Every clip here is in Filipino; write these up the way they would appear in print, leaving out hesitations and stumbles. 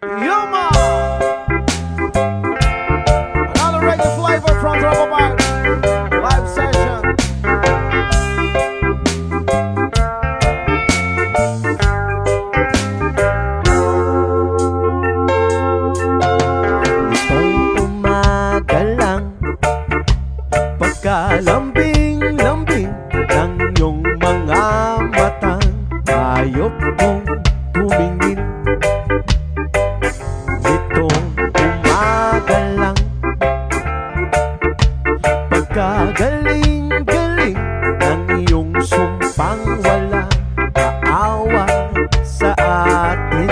Yuma! Another reggae flavor from Trouble Bar. Live session. Itong umaga lang, pagkalambing-lambing ng iyong mga matang, hayop kong tumingin. Itong umaga lang, pagkagaling-galing ng iyong sumpang wala kaawa sa atin.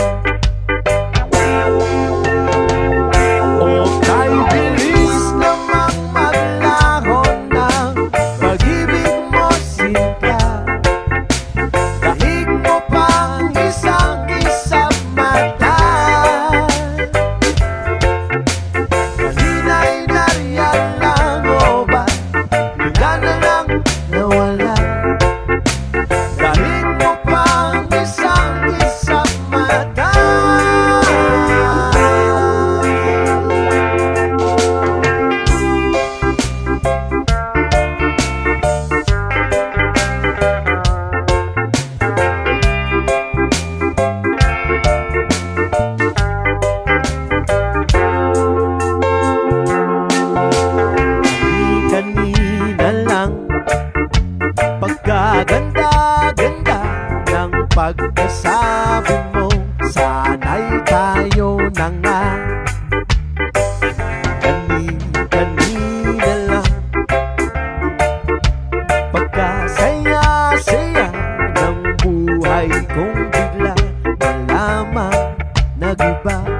O kay bilis namang maglaho ng pag-ibig mo, Sinta. Dahig mo pang isang mata. Kanina'y nariyan lang o ba bigla na lang nawala? Dahig mo pang isang mata. Kanina lang, pagkaganda-ganda ng pagkasabi mo, sana'y tayo na nga. Kanina lang, pagkasaya-saya ng buhay kong bigla na lamang nag-iba.